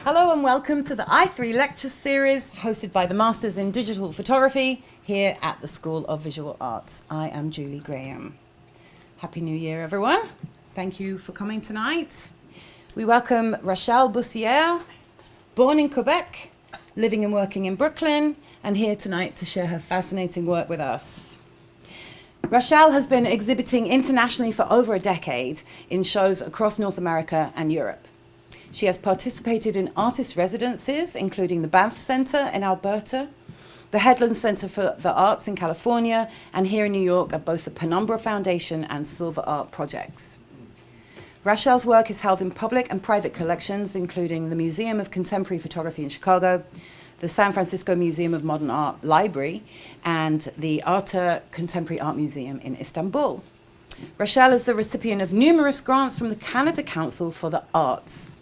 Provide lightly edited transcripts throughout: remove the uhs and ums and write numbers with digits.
Hello and welcome to the I3 lecture series hosted by the Masters in Digital Photography here at the School of Visual Arts. I am Julie Graham. Happy New Year, everyone. Thank you for coming tonight. We welcome Rachelle Bussières, born in Quebec, living and working in Brooklyn, and here tonight to share her fascinating work with us. Rachelle has been exhibiting internationally for over a decade in shows across North America and Europe. She has participated in artist residencies, including the Banff Centre in Alberta, the Headlands Center for the Arts in California, and here in New York at both the Penumbra Foundation and Silver Art projects. Rachelle's work is held in public and private collections, including the Museum of Contemporary Photography in Chicago, the San Francisco Museum of Modern Art Library, and the Aperture Contemporary Art Museum in Istanbul. Rachelle is the recipient of numerous grants from the Canada Council for the Arts.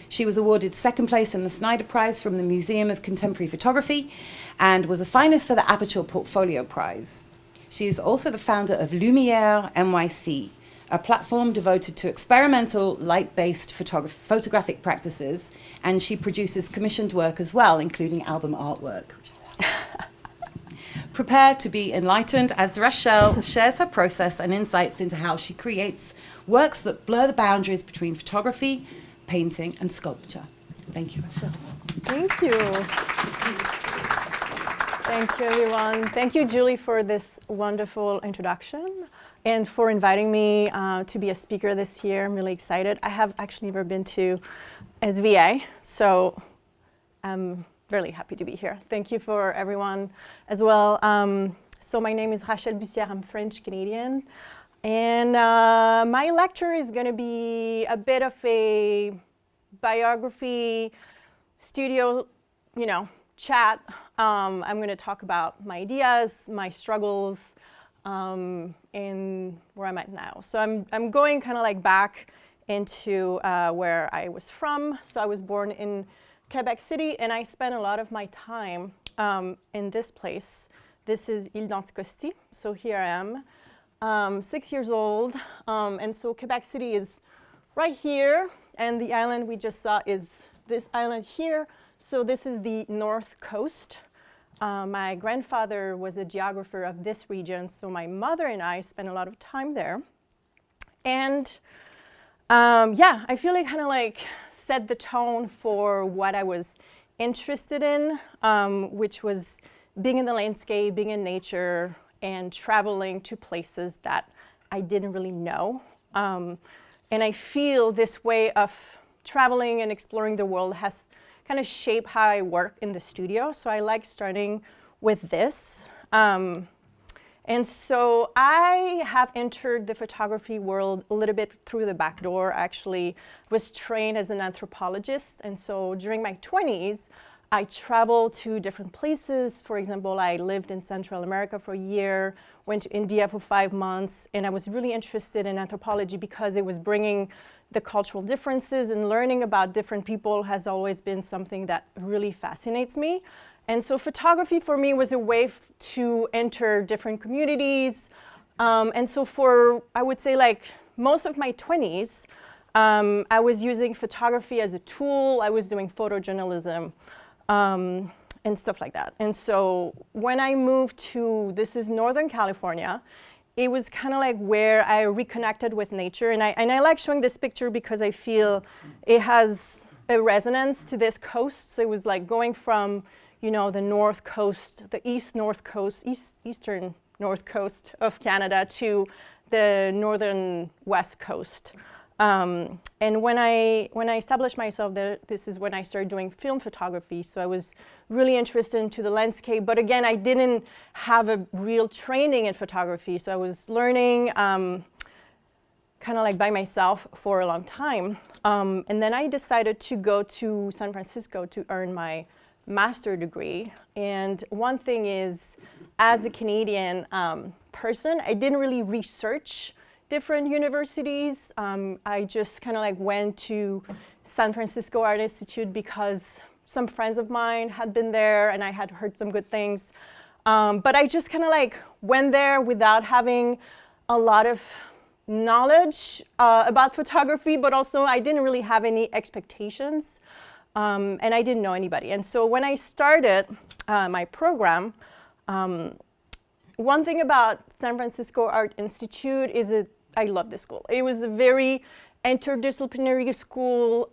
She was awarded second place in the Snider Prize from the Museum of Contemporary Photography and was a finalist for the Aperture Portfolio Prize. She is also the founder of LUMIERE NYC, a platform devoted to experimental light-based photographic practices, and she produces commissioned work as well, including album artwork. Prepare to be enlightened as Rachelle shares her process and insights into how she creates works that blur the boundaries between photography, painting, and sculpture. Thank you, Rachelle. Thank you. Thank you, everyone. Thank you, Julie, for this wonderful introduction and for inviting me to be a speaker this year. I'm really excited. I have actually never been to SVA, so I'm really happy to be here. Thank you for everyone as well. So my name is Rachelle Bussières. I'm French-Canadian. And my lecture is going to be a bit of a biography, studio, chat. I'm going to talk about my ideas, my struggles, and where I'm at now. So I'm going kind of like back into where I was from. So I was born in Quebec City, and I spent a lot of my time in this place. This is Île-d'Anticosti. So here I am. 6 years old, and so Quebec City is right here, and the island we just saw is this island here. So this is the North Coast. My grandfather was a geographer of this region, so my mother and I spent a lot of time there. And yeah, I feel it kind of like set the tone for what I was interested in, which was being in the landscape, being in nature, and traveling to places that I didn't really know. And I feel this way of traveling and exploring the world has kind of shaped how I work in the studio. So I like starting with this. And so I have entered the photography world a little bit through the back door. I actually was trained as an anthropologist. And so during my 20s, I traveled to different places. For example, I lived in Central America for a year, went to India for 5 months, and I was really interested in anthropology because it was bringing the cultural differences, and learning about different people has always been something that really fascinates me. And so photography for me was a way to enter different communities. And so for, I would say, like most of my 20s, I was using photography as a tool. I was doing photojournalism. And stuff like that. And so when I moved to, this is Northern California, it was kind of like where I reconnected with nature. And I like showing this picture because I feel it has a resonance to this coast. So it was like going from, the north coast, the eastern north coast of Canada to the northern west coast. And when I established myself there, this is when I started doing film photography. So I was really interested into the landscape. But again, I didn't have a real training in photography. So I was learning kind of like by myself for a long time. And then I decided to go to San Francisco to earn my master's degree. And one thing is, as a Canadian person, I didn't really research different universities. I just kind of like went to San Francisco Art Institute because some friends of mine had been there and I had heard some good things. But I just kind of like went there without having a lot of knowledge about photography, but also I didn't really have any expectations. and I didn't know anybody. And so when I started my program, one thing about San Francisco Art Institute is that I love this school. It was a very interdisciplinary school.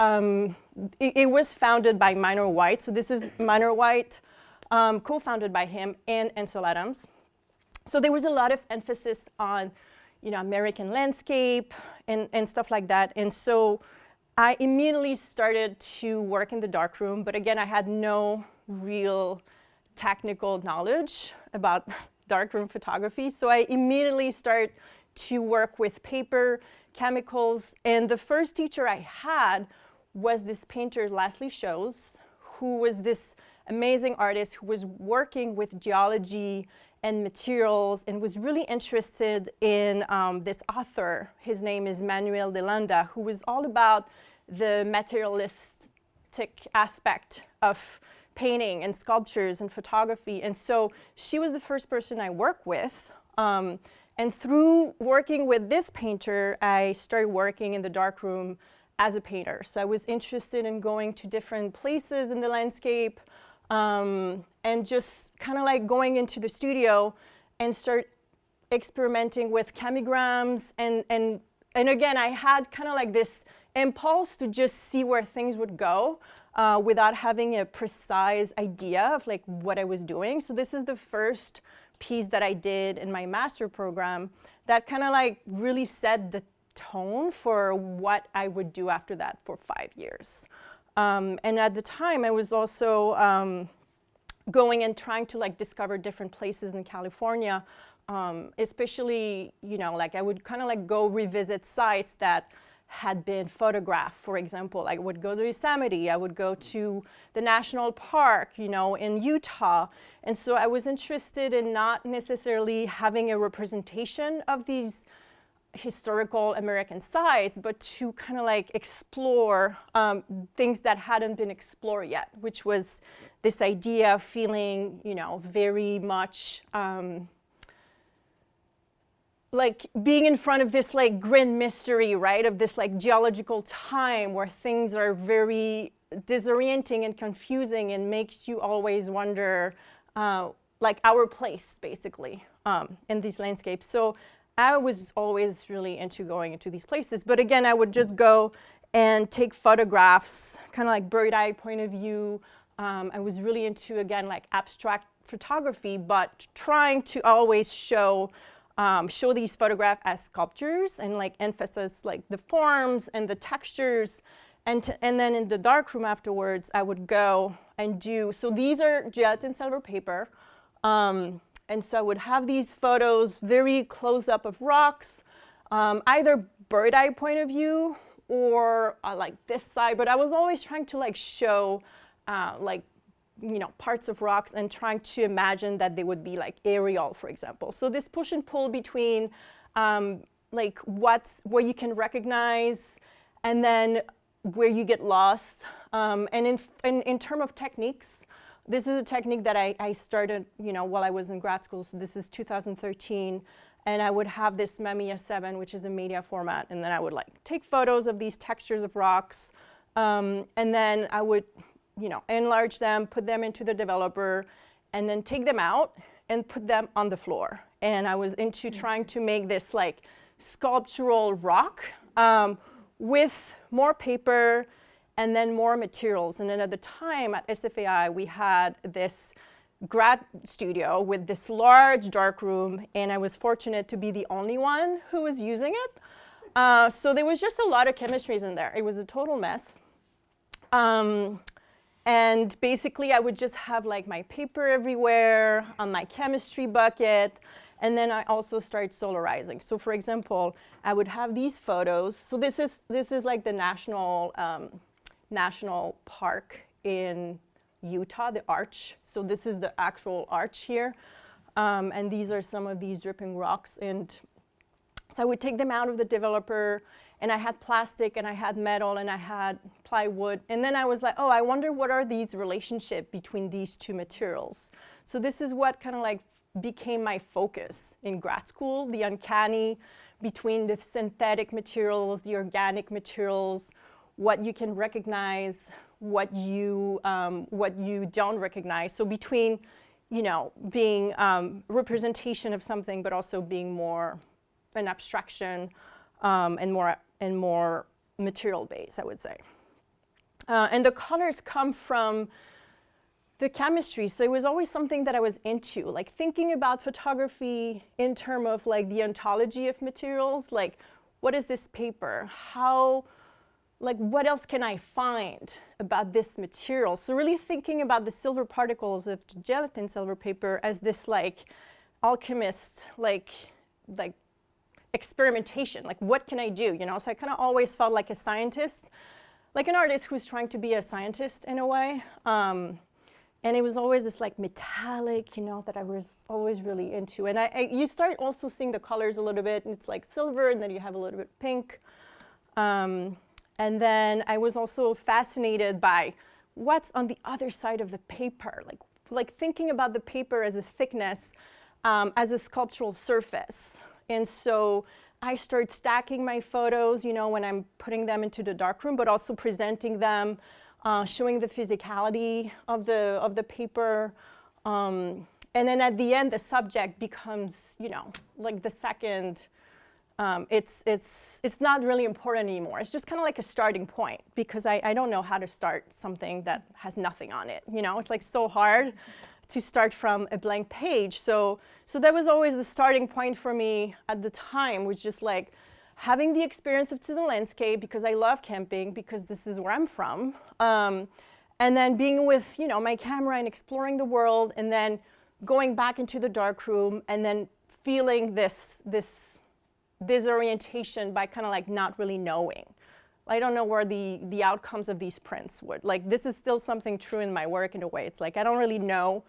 It was founded by Minor White. So this is Minor White, co-founded by him and Ansel Adams. So there was a lot of emphasis on, American landscape and stuff like that. And so I immediately started to work in the darkroom. But again, I had no real technical knowledge about darkroom photography. So I immediately started to work with paper, chemicals, and the first teacher I had was this painter, Leslie Shows, who was this amazing artist who was working with geology and materials and was really interested in this author. His name is Manuel de Landa, who was all about the materialistic aspect of painting and sculptures and photography. And so she was the first person I worked with. And through working with this painter, I started working in the darkroom as a painter. So I was interested in going to different places in the landscape and just kind of like going into the studio and start experimenting with chemigrams. And again, I had kind of like this impulse to just see where things would go without having a precise idea of like what I was doing. So this is the first piece that I did in my master program that kind of like really set the tone for what I would do after that for 5 years. And at the time, I was also going and trying to like discover different places in California, especially, like I would kind of like go revisit sites that had been photographed. For example, I would go to Yosemite, I would go to the national park, in Utah. And so I was interested in not necessarily having a representation of these historical American sites, but to kind of like explore things that hadn't been explored yet, which was this idea of feeling, very much like being in front of this like grand mystery, right, of this like geological time where things are very disorienting and confusing and makes you always wonder like our place basically in these landscapes. So I was always really into going into these places, but again, I would just go and take photographs, kind of like bird eye point of view. I was really into, again, like abstract photography, but trying to always show these photographs as sculptures and like emphasize like the forms and the textures. And then in the darkroom afterwards, I would go and do, so these are gelatin silver paper. And so I would have these photos very close up of rocks, either bird eye point of view or like this side, but I was always trying to like show like, parts of rocks and trying to imagine that they would be like aerial, for example. So this push and pull between like what you can recognize and then where you get lost. And in terms of techniques, this is a technique that I started, while I was in grad school. So this is 2013, and I would have this Mamiya 7, which is a media format, and then I would like take photos of these textures of rocks, and then I would, enlarge them, put them into the developer, and then take them out and put them on the floor. And I was into trying to make this like sculptural rock with more paper and then more materials. And then at the time at SFAI, we had this grad studio with this large dark room, and I was fortunate to be the only one who was using it. So there was just a lot of chemistries in there. It was a total mess. And basically, I would just have like my paper everywhere on my chemistry bucket. And then I also started solarizing. So for example, I would have these photos. So this is like the national park in Utah, the arch. So this is the actual arch here. And these are some of these dripping rocks. And so I would take them out of the developer, and I had plastic, and I had metal, and I had plywood. And then I was like, oh, I wonder what are these relationships between these two materials. So this is what kind of like became my focus in grad school, the uncanny between the synthetic materials, the organic materials, what you can recognize, what you don't recognize. So between, being representation of something, but also being more an abstraction and more material based, I would say. And the colors come from the chemistry. So it was always something that I was into, like thinking about photography in terms of like the ontology of materials, like what is this paper? What else can I find about this material? So really thinking about the silver particles of gelatin silver paper as this like alchemist, like experimentation, like what can I do, So I kind of always felt like a scientist, like an artist who's trying to be a scientist in a way. And it was always this like metallic, that I was always really into. And you start also seeing the colors a little bit, and it's like silver, and then you have a little bit pink. And then I was also fascinated by what's on the other side of the paper, like thinking about the paper as a thickness, as a sculptural surface. And so I started stacking my photos, when I'm putting them into the darkroom, but also presenting them, showing the physicality of the paper. And then at the end, the subject becomes, like the second. It's not really important anymore. It's just kind of like a starting point, because I don't know how to start something that has nothing on it. It's like so hard to start from a blank page. So that was always the starting point for me at the time, was just like having the experience of to the landscape, because I love camping, because this is where I'm from. And then being with my camera and exploring the world, and then going back into the darkroom, and then feeling this disorientation by kind of like not really knowing. I don't know where the outcomes of these prints would. Like, this is still something true in my work in a way. It's like I don't really know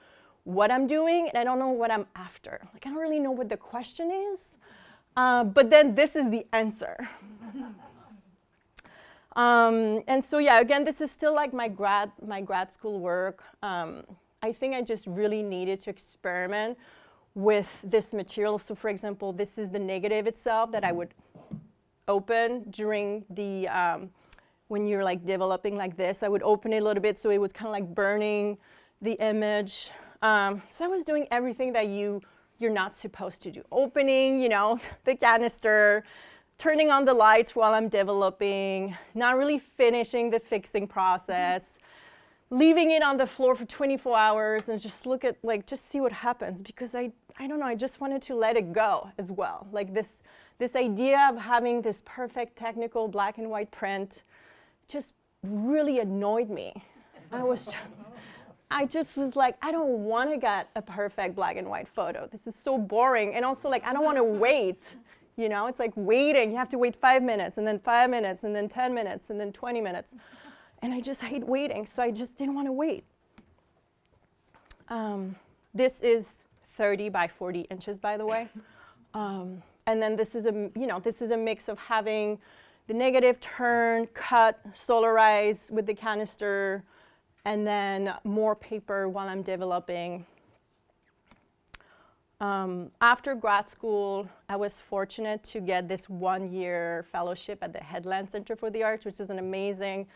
what I'm doing, and I don't know what I'm after. Like, I don't really know what the question is, but then this is the answer. And so yeah, again, this is still like my grad school work. I think I just really needed to experiment with this material. So for example, this is the negative itself that I would open during the, when you're like developing like this, I would open it a little bit so it was kind of like burning the image. So I was doing everything that you're not supposed to do. Opening, the canister, turning on the lights while I'm developing, not really finishing the fixing process, leaving it on the floor for 24 hours and just look at, just see what happens, because I don't know, I just wanted to let it go as well. Like this idea of having this perfect technical black and white print just really annoyed me. I just was like, I don't want to get a perfect black and white photo. This is so boring. And also I don't want to wait. It's like waiting. You have to wait 5 minutes, and then 5 minutes, and then 10 minutes, and then 20 minutes. And I just hate waiting, so I just didn't want to wait. This is 30 by 40 inches, by the way. And then this is a mix of having the negative turn, cut, solarize with the canister, and then more paper while I'm developing. After grad school, I was fortunate to get this 1-year fellowship at the Headlands Center for the Arts, which is an amazing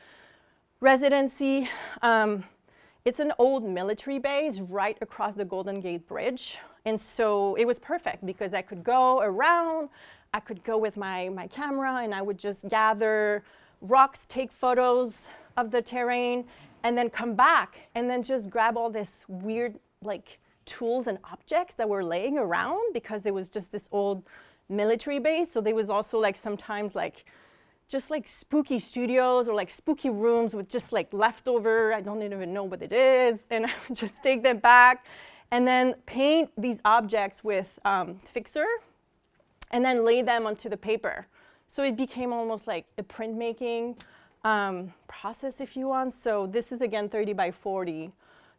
residency. It's an old military base right across the Golden Gate Bridge. And so it was perfect because I could go around, I could go with my camera, and I would just gather rocks, take photos of the terrain, and then come back and then just grab all this weird tools and objects that were laying around, because it was just this old military base. So there was also sometimes just spooky studios or spooky rooms with just leftover, I don't even know what it is, and I would just take them back and then paint these objects with fixer and then lay them onto the paper. So it became almost like a printmaking process, if you want. So this is again 30 by 40.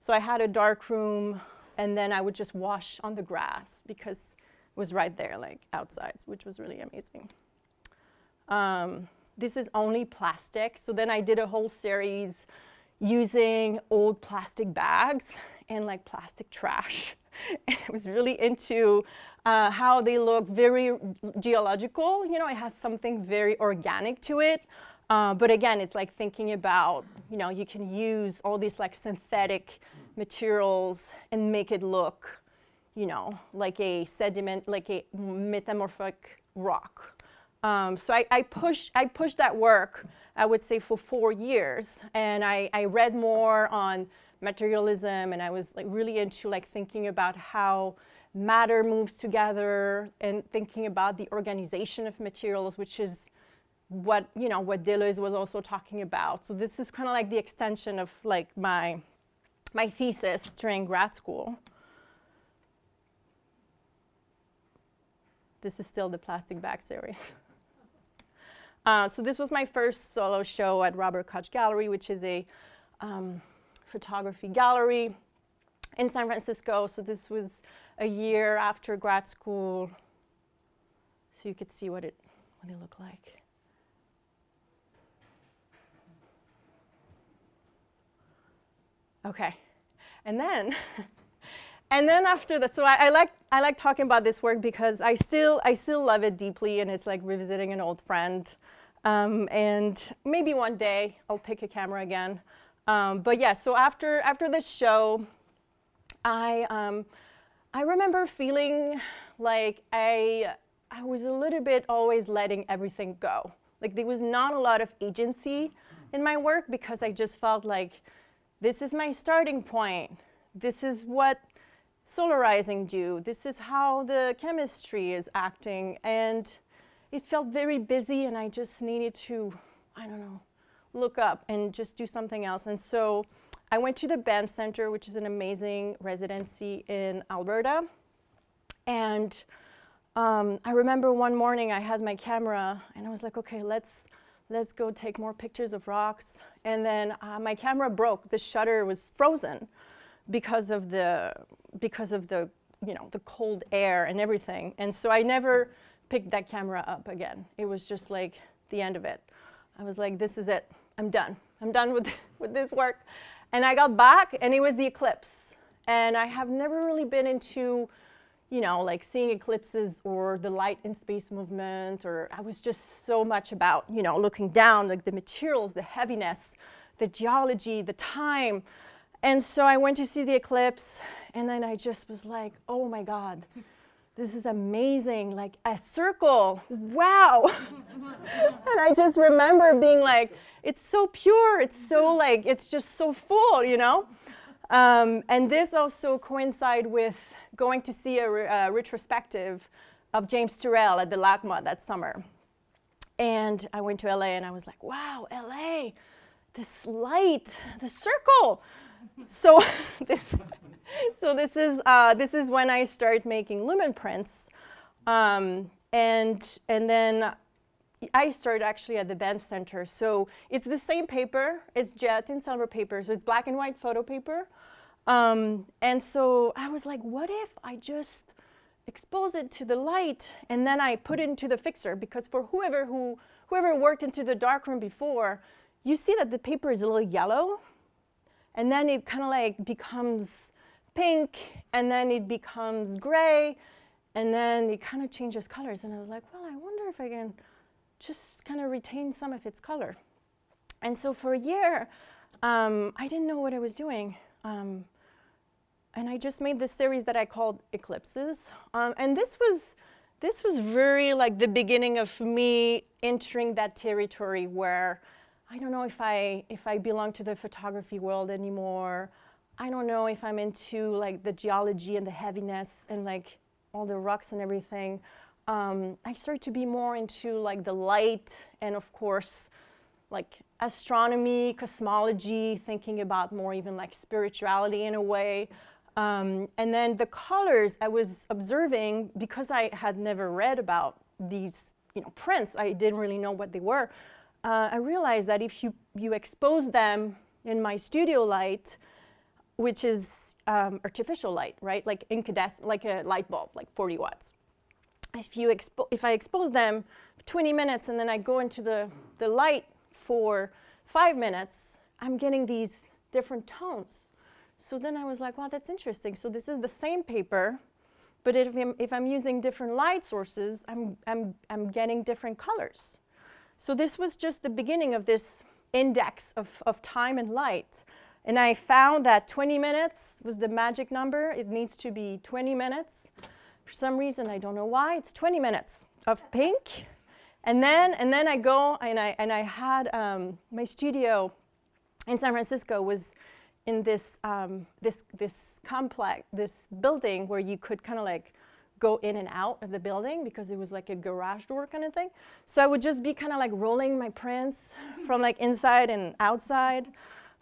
So I had a dark room, and then I would just wash on the grass because it was right there, outside, which was really amazing. This is only plastic. So then I did a whole series using old plastic bags and plastic trash. And I was really into how they look very geological. It has something very organic to it. But again, it's like thinking about, you can use all these like synthetic materials and make it look, like a sediment, like a metamorphic rock. So I pushed that work, I would say, for 4 years. And I read more on materialism, and I was like really into like thinking about how matter moves together and thinking about the organization of materials, which is what Deleuze was also talking about. So this is kind of like the extension of like my thesis during grad school. This is still the plastic bag series. So this was my first solo show at Robert Koch Gallery, which is a photography gallery in San Francisco. So this was a year after grad school. So you could see what it looked like. Okay, and then after this, so I like talking about this work because I still love it deeply, and it's like revisiting an old friend. And maybe one day I'll pick a camera again. But yeah, so after this show, I remember feeling like I was a little bit always letting everything go. Like there was not a lot of agency in my work because I just felt like this is my starting point. This is what solarizing do. This is how the chemistry is acting. And it felt very busy, and I just needed to, look up and just do something else. And so I went to the Banff Centre, which is an amazing residency in Alberta. And I remember one morning I had my camera, and I was like, okay, let's go take more pictures of rocks. And then my camera broke. The shutter was frozen because of the the cold air and everything. And so I never picked that camera up again. It was just like the end of it. I was like, this is it. I'm done. I'm done with this work. And I got back, and it was the eclipse. And I have never really been into like seeing eclipses or the light in space movement, or I was just so much about, looking down, like the materials, the heaviness, the geology, the time. And so I went to see the eclipse, and then I just was like, oh my God, this is amazing, like a circle, wow. And I just remember being like, it's so pure, it's so like, it's just so full, And this also coincided with going to see a retrospective of James Turrell at the LACMA that summer. And I went to LA, and I was like, wow, LA, this light, the circle. So this is when I started making lumen prints. And then I started actually at the Banff Centre. So it's the same paper, it's gelatin silver paper, so it's black and white photo paper. And so I was like, what if I just expose it to the light and then I put it into the fixer? Because for whoever worked into the darkroom before, you see that the paper is a little yellow, and then it kind of like becomes pink, and then it becomes gray, and then it kind of changes colors. And I was like, well, I wonder if I can just kind of retain some of its color. And so for a year, I didn't know what I was doing. And I just made this series that I called Eclipses. And this was very like the beginning of me entering that territory where I don't know if I belong to the photography world anymore. I don't know if I'm into like the geology and the heaviness and like all the rocks and everything. I started to be more into like the light and of course like astronomy, cosmology, thinking about more even like spirituality in a way. And then the colors I was observing, because I had never read about these prints, I didn't really know what they were. I realized that if you expose them in my studio light, which is artificial light, right? Like incandescent, like a light bulb, like 40 watts. If I expose them for 20 minutes and then I go into the light for 5 minutes, I'm getting these different tones. So then I was like, wow, that's interesting. So this is the same paper, but if I'm using different light sources, I'm getting different colors. So this was just the beginning of this index of time and light. And I found that 20 minutes was the magic number. It needs to be 20 minutes. For some reason, I don't know why, it's 20 minutes of pink. And then I go and I had my studio in San Francisco was in this this complex, this building where you could kind of like go in and out of the building because it was like a garage door kind of thing. So I would just be kind of like rolling my prints from like inside and outside.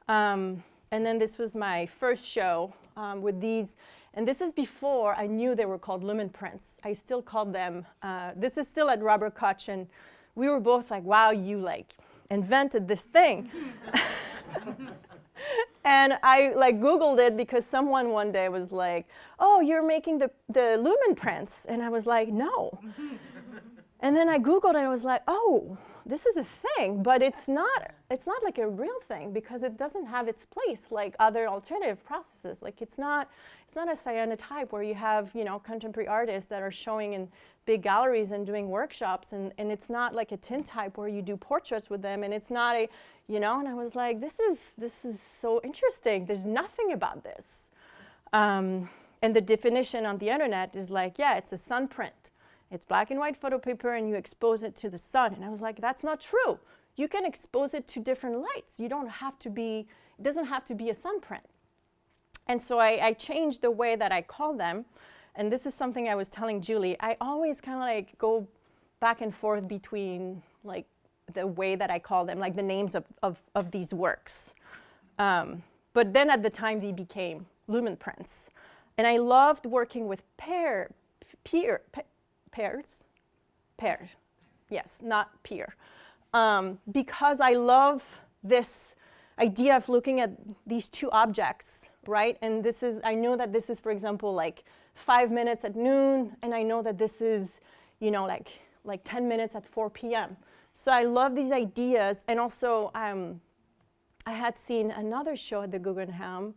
And then this was my first show with these. And this is before I knew they were called lumen prints. I still called them, this is still at Robert Koch, and we were both like, wow, you like invented this thing. And I like Googled it because someone one day was like, oh, you're making the lumen prints. And I was like, no. And then I Googled and I was like, oh, this is a thing, but it's not like a real thing because it doesn't have its place like other alternative processes. Like it's not a cyanotype where you have, you know, contemporary artists that are showing in big galleries and doing workshops, and it's not like a tintype where you do portraits with them, and it's not a, you know, and I was like, this is so interesting. There's nothing about this. And the definition on the internet is like, yeah, it's a sun print. It's black and white photo paper and you expose it to the sun. And I was like, that's not true. You can expose it to different lights. You don't have to be, it doesn't have to be a sun print. And so I changed the way that I call them. And this is something I was telling Julie. I always kind of like go back and forth between like the way that I call them, like the names of these works. But then at the time they became lumen prints. And I loved working with pairs, yes, not peer. Because I love this idea of looking at these two objects, right? And this is, I know that this is, for example, like 5 minutes at noon, and I know that this is, you know, like 10 minutes at 4 p.m. So I love these ideas. And also, I had seen another show at the Guggenheim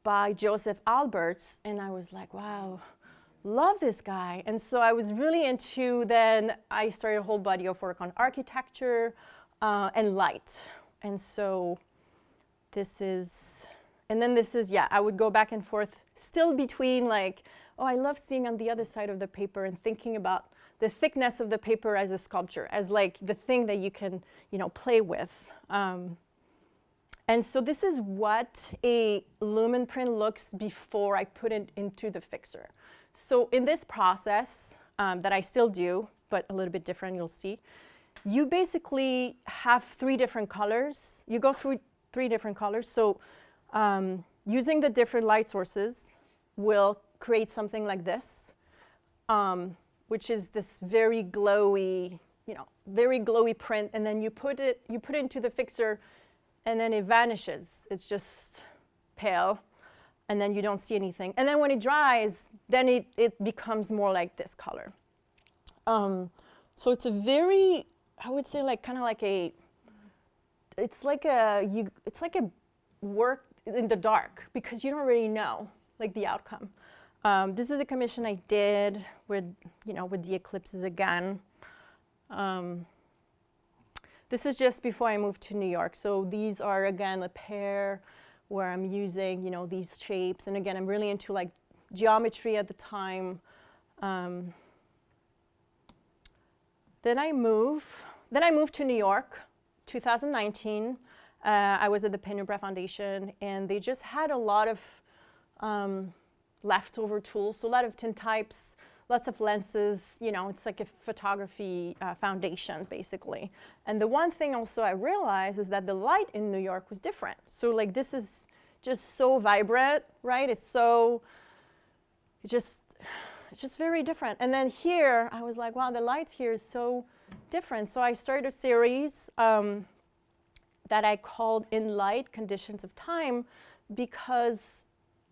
by Joseph Alberts, and I was like, wow, love this guy. And so I was really into, then I started a whole body of work on architecture and light. And so this is, and then this is, yeah, I would go back and forth still between like, oh, I love seeing on the other side of the paper and thinking about the thickness of the paper as a sculpture, as like the thing that you can, you know, play with. And so this is what a lumen print looks before I put it into the fixer. So in this process that I still do, but a little bit different, you'll see, you basically have 3 different colors. You go through 3 different colors. So using the different light sources will create something like this, which is this very glowy, you know, very glowy print. And then you put it into the fixer, and then it vanishes. It's just pale. And then you don't see anything. And then when it dries, then it becomes more like this color. So it's a very, I would say, like kind of like a, it's like a work in the dark because you don't really know like the outcome. This is a commission I did with, you know, with the eclipses again. This is just before I moved to New York. So these are again a pair where I'm using, you know, these shapes. And again, I'm really into like geometry at the time. Then I moved to New York, 2019. I was at the Penumbra Foundation, and they just had a lot of leftover tools, so a lot of tintypes, lots of lenses. You know, it's like a photography foundation, basically. And the one thing also I realized is that the light in New York was different. So like this is just so vibrant, right? It's just very different. And then here, I was like, wow, the light here is so different. So I started a series that I called In Light, Conditions of Time, because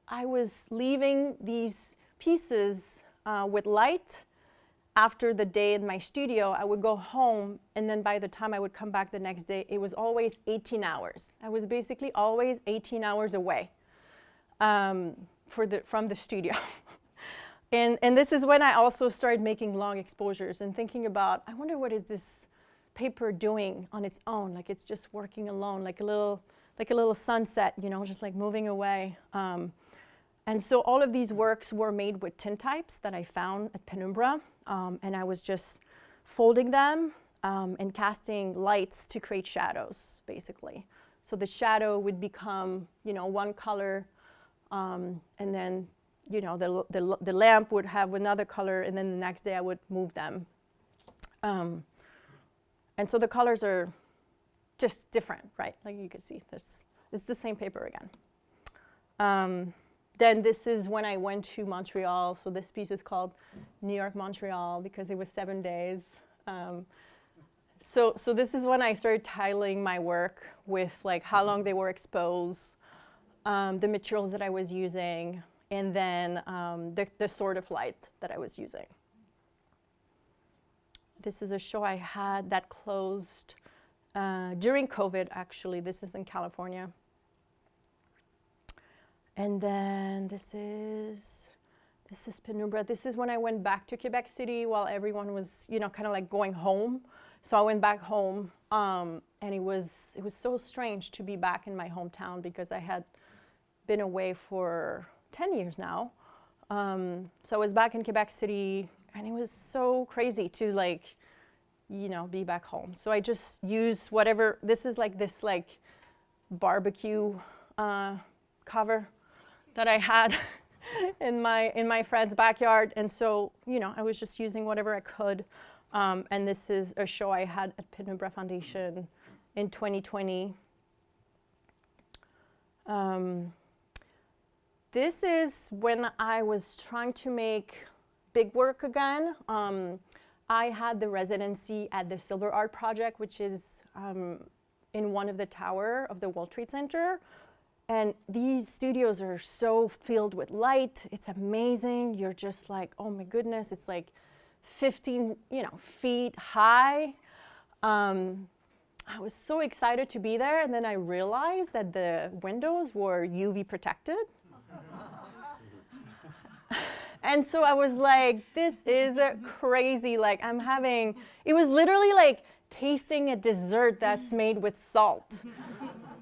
I was leaving these pieces with light. After the day in my studio, I would go home, and then by the time I would come back the next day, it was always 18 hours. I was basically always 18 hours away from the studio. And this is when I also started making long exposures and thinking about, I wonder what is this paper doing on its own? Like it's just working alone, like a little sunset, you know, just like moving away. And so all of these works were made with tintypes that I found at Penumbra, and I was just folding them and casting lights to create shadows, basically. So the shadow would become, you know, one color, and then, you know, the lamp would have another color, and then the next day I would move them. And so the colors are just different, right? Like you can see, it's the same paper again. Then this is when I went to Montreal. So this piece is called New York, Montreal, because it was 7 days. So this is when I started titling my work with like how long they were exposed, the materials that I was using, and then the sort of light that I was using. This is a show I had that closed during COVID, actually. This is in California. And then this is Penumbra. This is when I went back to Quebec City while everyone was, you know, kind of like going home. So I went back home, and it was so strange to be back in my hometown because I had been away for 10 years now. So I was back in Quebec City, and it was so crazy to like, you know, be back home. So I just used whatever. This is like this like barbecue cover that I had in my friend's backyard, and so, you know, I was just using whatever I could. And this is a show I had at Penumbra Foundation in 2020. This is when I was trying to make big work again. I had the residency at the Silver Art Project, which is in one of the tower of the World Trade Center. And these studios are so filled with light. It's amazing. You're just like, oh my goodness, it's like 15, you know, feet high. I was so excited to be there, and then I realized that the windows were UV protected. And so I was like, this is crazy. Like it was literally like tasting a dessert that's made with salt.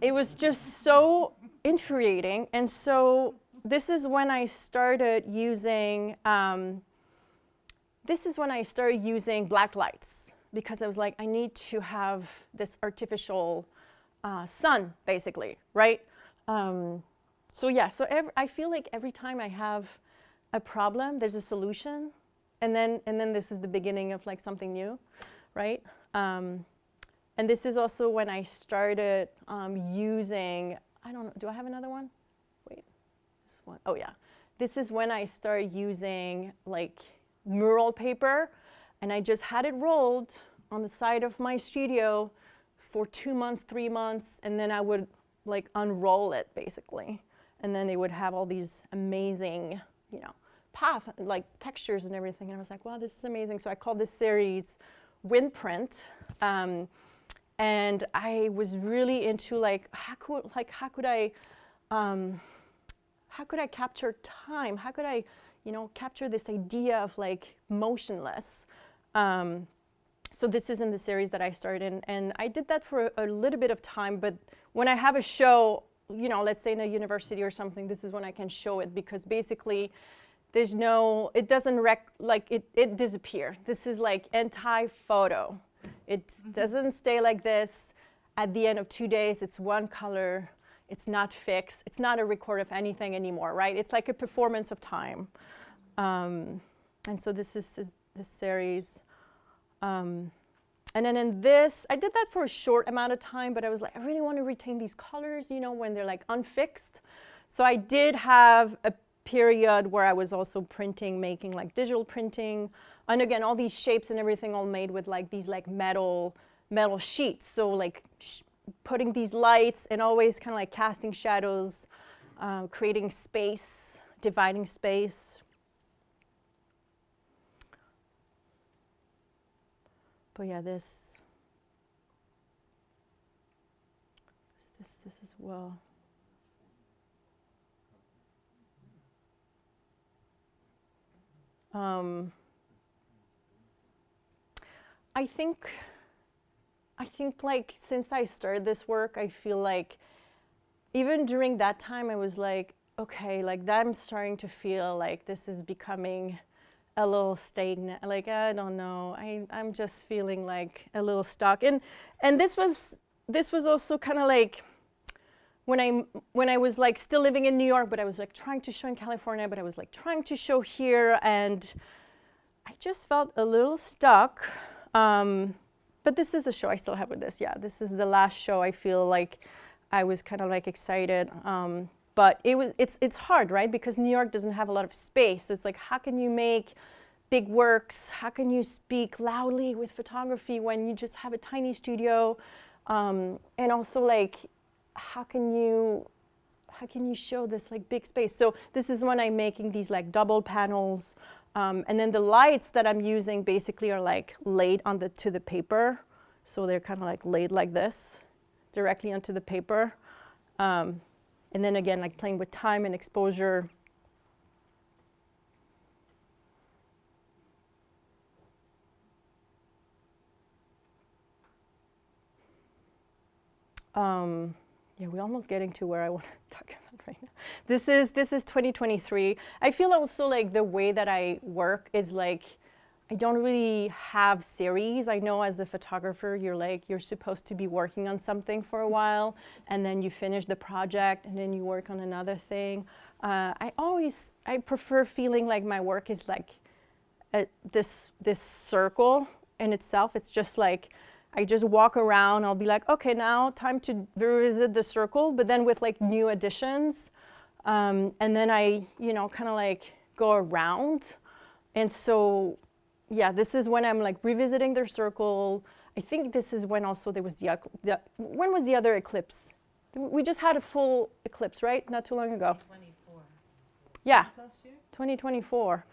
It was just so infuriating. And so this is when I started using black lights, because I was like, I need to have this artificial sun, basically, right? I feel like every time I have a problem, there's a solution, and then this is the beginning of like something new, right? And this is also when I started using, I don't know, do I have another one? Wait, this one. Oh yeah. This is when I started using like mural paper, and I just had it rolled on the side of my studio for 2 months, 3 months, and then I would like unroll it basically. And then they would have all these amazing, you know, path, like textures and everything. And I was like, wow, this is amazing. So I called this series Windprint. And I was really into like, how could I capture time? How could I, you know, capture this idea of like motionless? So this is in the series that I started in, and I did that for a little bit of time. But when I have a show, you know, let's say in a university or something, this is when I can show it, because basically there's no, it doesn't it disappear. This is like anti-photo. It doesn't stay like this. At the end of 2 days, it's one color. It's not fixed. It's not a record of anything anymore, right? It's like a performance of time. And so this is this series. And then in this, I did that for a short amount of time, but I was like, I really want to retain these colors, you know, when they're like unfixed. So I did have a period where I was also printing, making like digital printing. And again, all these shapes and everything all made with like these like metal sheets. So like putting these lights and always kind of like casting shadows, creating space, dividing space. But yeah, this as well. I think I think like since I started this work, I feel like even during that time, I was like, okay, like that I'm starting to feel like this is becoming a little stagnant. Like, I don't know, I'm just feeling like a little stuck. And this was also kind of like when I was like still living in New York, but I was like trying to show in California, but I was like trying to show here, and I just felt a little stuck. But this is a show I still have with this. Yeah, this is the last show. I feel like I was kind of like excited. But it's hard, right? Because New York doesn't have a lot of space. It's like, how can you make big works? How can you speak loudly with photography when you just have a tiny studio? And also like, how can you show this like big space? So this is when I'm making these like double panels. And then the lights that I'm using basically are like laid to the paper. So they're kind of like laid like this, directly onto the paper. And then again, like playing with time and exposure. Yeah, we're almost getting to where I want to talk about right now. This is 2023. I feel also like the way that I work is like, I don't really have series. I know as a photographer, you're supposed to be working on something for a while, and then you finish the project, and then you work on another thing. I prefer feeling like my work is like this circle in itself. It's just like, I just walk around, I'll be like, okay, now time to revisit the circle, but then with like new additions. And then I, kind of like go around. And so, yeah, this is when I'm like revisiting their circle. I think this is when also there was when was the other eclipse? We just had a full eclipse, right? Not too long ago. 24. Yeah, 2024.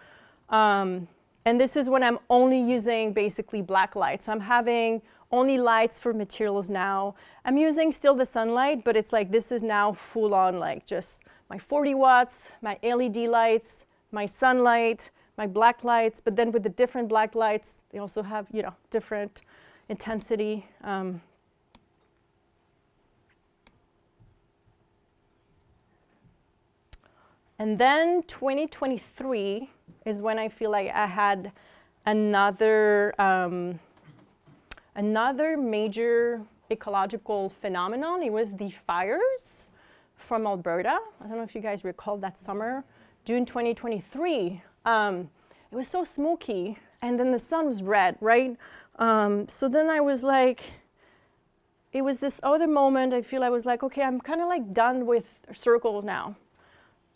And this is when I'm only using basically black light. So I'm having only lights for materials now. I'm using still the sunlight, but it's like this is now full on like just my 40 watts, my LED lights, my sunlight, my black lights, but then with the different black lights, they also have, different intensity. And then 2023 is when I feel like I had another major ecological phenomenon. It was the fires from Alberta. I don't know if you guys recall that summer, June 2023. It was so smoky, and then the sun was red, right? So then I was like, it was this other moment, I was like, okay, I'm kind of like done with circles now.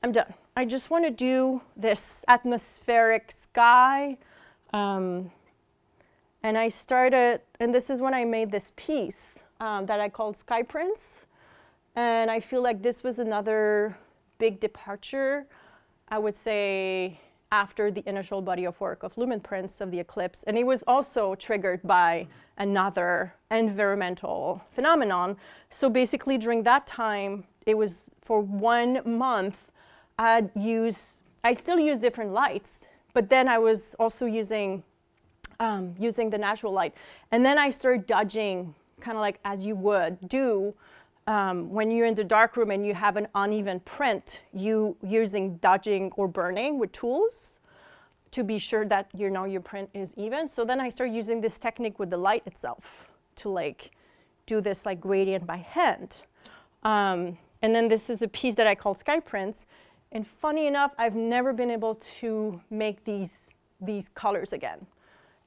I'm done. I just want to do this atmospheric sky. And I started, and this is when I made this piece that I called Sky Prints. And I feel like this was another big departure, I would say, after the initial body of work of lumen prints of the eclipse. And it was also triggered by another environmental phenomenon. So basically during that time, it was for 1 month, I still use different lights, but then I was also using the natural light. And then I started dodging, kind of like as you would do when you're in the darkroom and you have an uneven print, you using dodging or burning with tools to be sure that your print is even. So then I started using this technique with the light itself to like do this like gradient by hand. And then this is a piece that I called Sky Prints. And funny enough, I've never been able to make these colors again.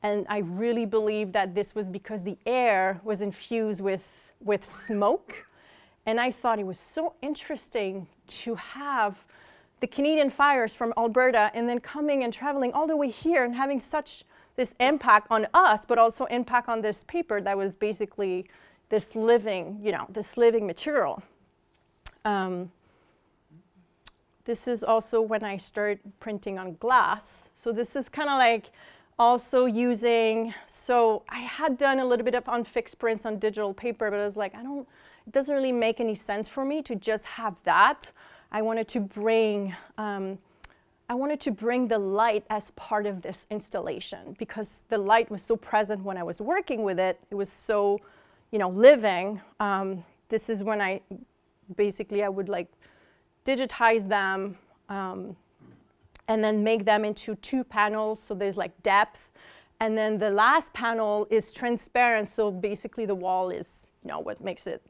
And I really believe that this was because the air was infused with smoke. And I thought it was so interesting to have the Canadian fires from Alberta and then coming and traveling all the way here and having such this impact on us, but also impact on this paper that was basically this living material. This is also when I started printing on glass. So this is kind of like also using, so I had done a little bit of unfixed prints on digital paper, but I was like, it doesn't really make any sense for me to just have that. I wanted to bring the light as part of this installation because the light was so present when I was working with it. It was so, living, this is when I would like digitize them and then make them into 2 panels, so there's like depth. And then the last panel is transparent, so basically the wall is, what makes it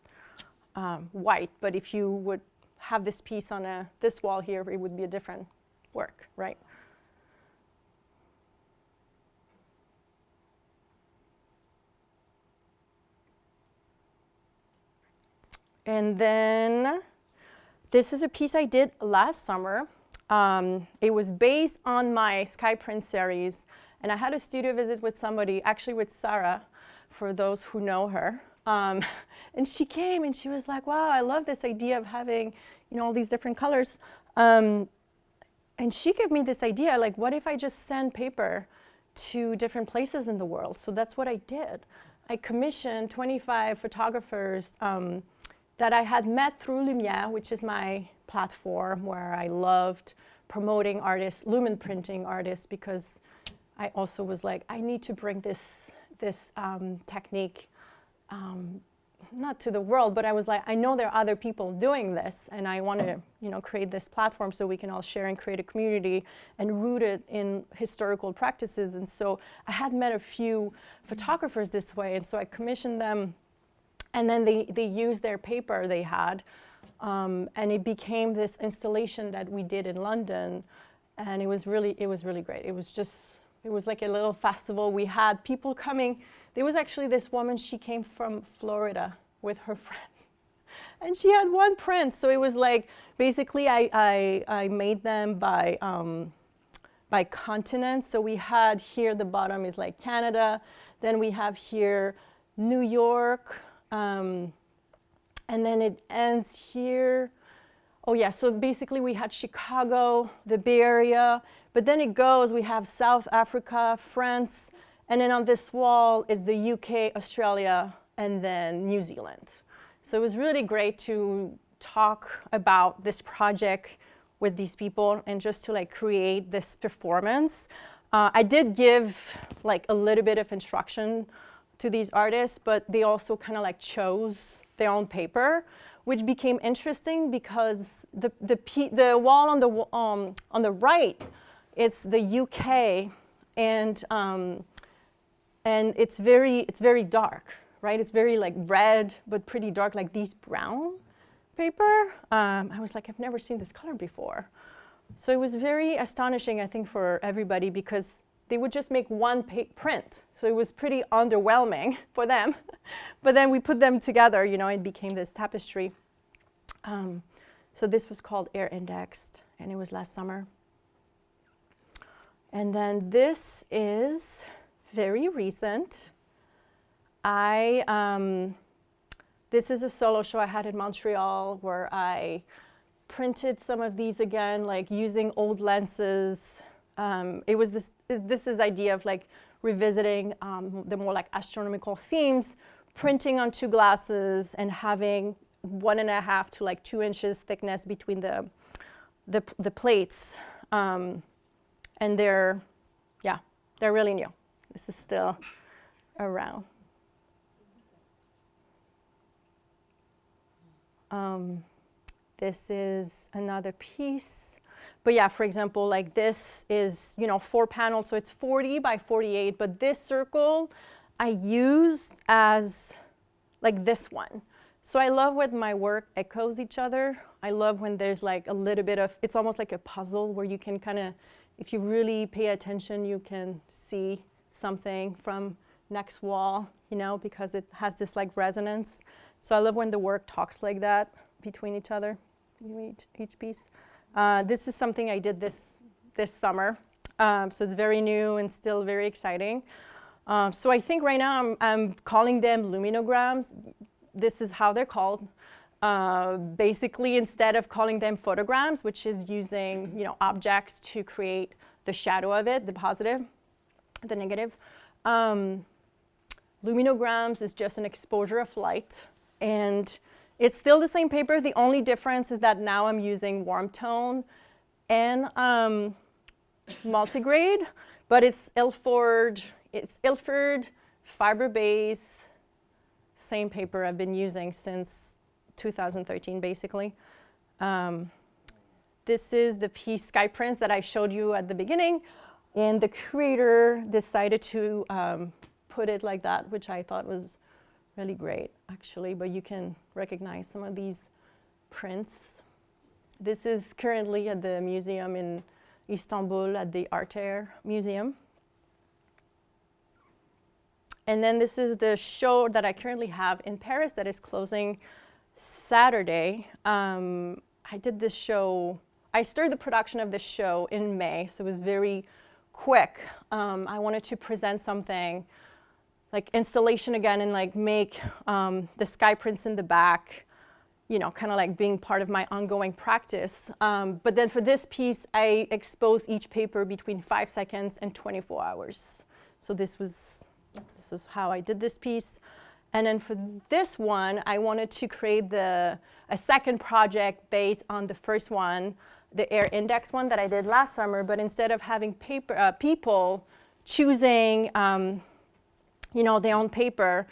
white. But if you would have this piece on this wall here, it would be a different work, right? And then this is a piece I did last summer. It was based on my Sky Print series. And I had a studio visit with somebody, actually with Sarah, for those who know her. And she came and she was like, wow, I love this idea of having, all these different colors. And she gave me this idea, like, what if I just send paper to different places in the world? So that's what I did. I commissioned 25 photographers that I had met through LUMIERE, which is my platform where I loved promoting artists, lumen printing artists, because I also was like, I need to bring this technique, not to the world, but I was like, I know there are other people doing this, and I want to, create this platform so we can all share and create a community and root it in historical practices. And so I had met a few photographers this way, and so I commissioned them, and then they used their paper they had, and it became this installation that we did in London, and it was really great. It was like a little festival. We had people coming. There was actually this woman, she came from Florida with her friends. And she had one print. So it was like, basically I made them by continent. So we had here, the bottom is like Canada. Then we have here New York. And then it ends here. Oh yeah, so basically we had Chicago, the Bay Area, but then it goes, we have South Africa, France, and then on this wall is the UK, Australia, and then New Zealand. So it was really great to talk about this project with these people and just to like create this performance. I did give like a little bit of instruction to these artists, but they also kind of like chose their own paper, which became interesting because the wall on the right is the UK, and it's very dark, right? It's very like red, but pretty dark, like these brown paper. I was like, I've never seen this color before. So it was very astonishing, I think, for everybody, because they would just make one print. So it was pretty underwhelming for them. But then we put them together, it became this tapestry. So this was called Air Indexed, and it was last summer. And then this is very recent. This is a solo show I had in Montreal where I printed some of these again, like using old lenses. It was this idea of like revisiting the more like astronomical themes, printing on 2 glasses and having 1.5 to like 2 inches thickness between the plates. And they're really new. This is still around. This is another piece. But yeah, for example, like this is, 4 panels, so it's 40 by 48, but this circle I used as like this one. So I love when my work echoes each other. I love when there's like a little bit of, it's almost like a puzzle where you can kind of, if you really pay attention, you can see something from next wall, because it has this like resonance. So I love when the work talks like that between each other, each piece. This is something I did this summer. So it's very new and still very exciting. So I think right now I'm calling them luminograms. This is how they're called. Basically, instead of calling them photograms, which is using objects to create the shadow of it, the positive, the negative, luminograms is just an exposure of light, and it's still the same paper. The only difference is that now I'm using warm tone and multigrade, but it's Ilford fiber base same paper I've been using since 2013, basically. This is the piece Sky Prints that I showed you at the beginning, and the creator decided to put it like that, which I thought was really great, actually, but you can recognize some of these prints. This is currently at the museum in Istanbul at the Aperture Museum. And then this is the show that I currently have in Paris that is closing Saturday. I did this show, I started the production of this show in May, so it was very quick. I wanted to present something like installation again and like make the sky prints in the back, you know, kind of like being part of my ongoing practice. But then for this piece, I exposed each paper between 5 seconds and 24 hours. So this is how I did this piece. And then for this one, I wanted to create a second project based on the first one, the air index one that I did last summer. But instead of having people choosing, you know, their own paper,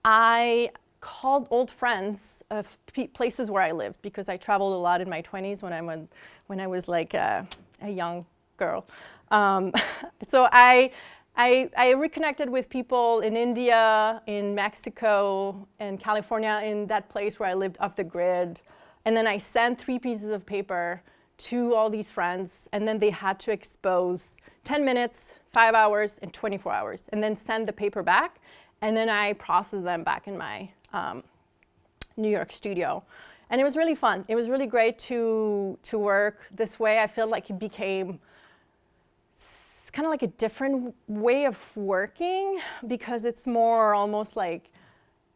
I called old friends of places where I lived, because I traveled a lot in my 20s when I was like a young girl. So I reconnected with people in India, in Mexico, and California, in that place where I lived off the grid. And then I sent 3 pieces of paper to all these friends, and then they had to expose 10 minutes, 5 hours, and 24 hours, and then send the paper back. And then I processed them back in my New York studio. And it was really fun. It was really great to work this way. I feel like it became kind of like a different way of working, because it's more almost like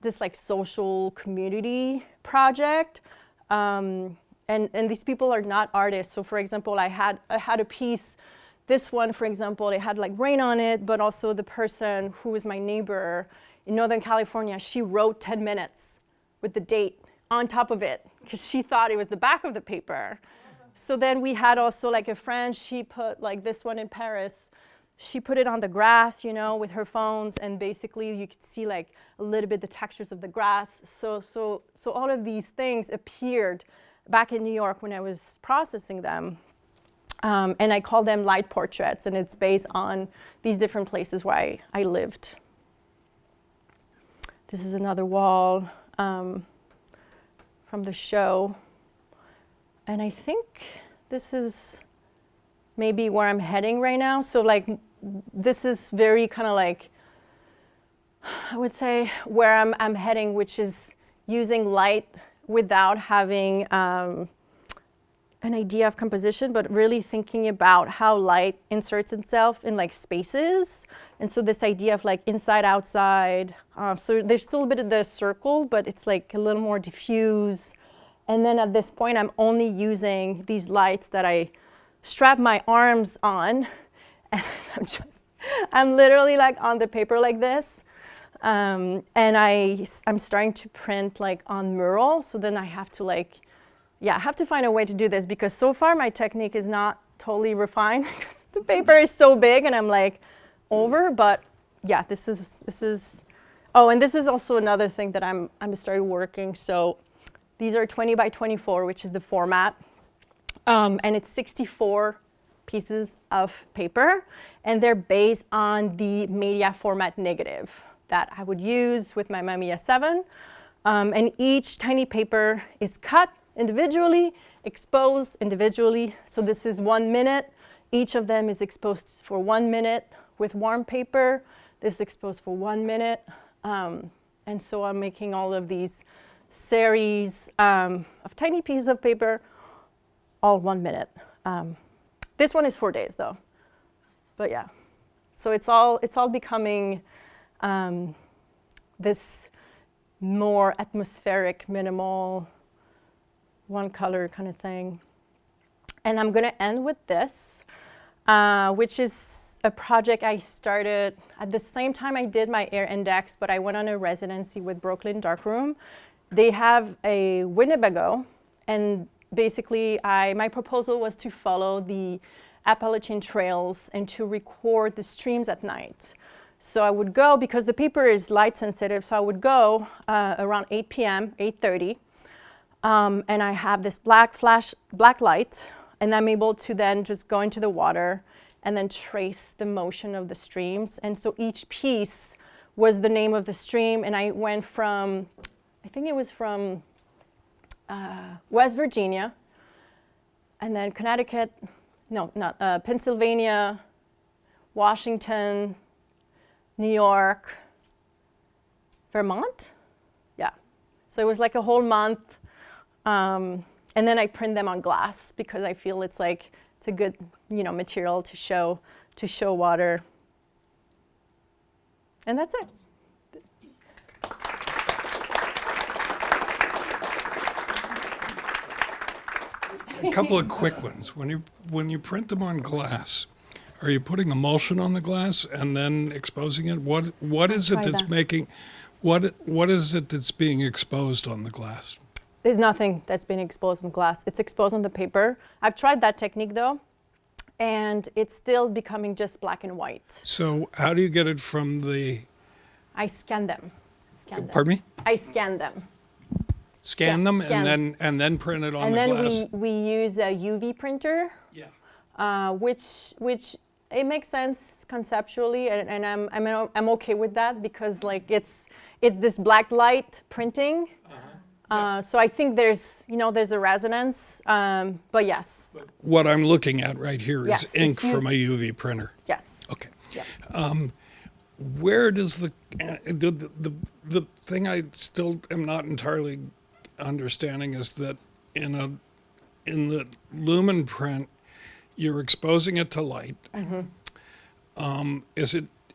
this like social community project. And these people are not artists. So for example, I had a piece, this one, for example, it had like rain on it, but also the person who was my neighbor in Northern California, she wrote 10 minutes with the date on top of it, because she thought it was the back of the paper. So then we had also like a friend, she put like this one in Paris, she put it on the grass, you know, with her phones, and basically you could see like a little bit the textures of the grass. So all of these things appeared back in New York when I was processing them. And I call them light portraits, and it's based on these different places where I lived. This is another wall from the show. And I think this is maybe where I'm heading right now. So like, this is very kind of like, I would say where I'm heading, which is using light without having an idea of composition, but really thinking about how light inserts itself in like spaces. And so this idea of like inside, outside. So there's still a bit of the circle, but it's like a little more diffuse. And then at this point, I'm only using these lights that I strap my arms on. And I'm literally like on the paper like this. And I'm starting to print like on mural. So then I have to like, I have to find a way to do this, because so far my technique is not totally refined because the paper is so big and I'm like over. But yeah, this is, oh, and this is also another thing that I'm starting working. So these are 20 by 24, which is the format. And it's 64 pieces of paper, and they're based on the media format negative that I would use with my Mamiya 7. And each tiny paper is cut individually, exposed individually. So this is 1 minute. Each of them is exposed for 1 minute with warm paper. This is exposed for 1 minute. And so I'm making all of these series of tiny pieces of paper, all 1 minute. This one is 4 days though, but yeah. So it's all becoming this more atmospheric, minimal, one color kind of thing. And I'm gonna end with this, which is a project I started at the same time I did my air index, but I went on a residency with Brooklyn Darkroom. They have a Winnebago, and basically my proposal was to follow the Appalachian trails and to record the streams at night. So I would go, because the paper is light sensitive, so I would go around 8 p.m., 8:30, and I have this black light, and I'm able to then just go into the water and then trace the motion of the streams. And so each piece was the name of the stream, and I went from, I think it was from West Virginia, and then Connecticut, no, not Pennsylvania, Washington, New York, Vermont? Yeah. So it was like a whole month. And then I print them on glass because I feel it's a good, material to show water. And that's it. A couple of quick ones. When you print them on glass, are you putting emulsion on the glass and then exposing it? What is it that's making what is it that's being exposed on the glass? There's nothing that's been exposed on glass. It's exposed on the paper. I've tried that technique though, and it's still becoming just black and white. So how do you get it from the? I scan them. Pardon me? I scan them. Scan them scan. and then print it on And the glass. then we use a UV printer. Yeah. Which it makes sense conceptually, and I'm okay with that because it's this black light printing. So I think there's a resonance, but yes. What I'm looking at right here is Yes, ink from a UV printer. Yes. Okay. Yeah. Where does the thing I still am not entirely understanding is that in the lumen print, you're exposing it to light. Mm-hmm.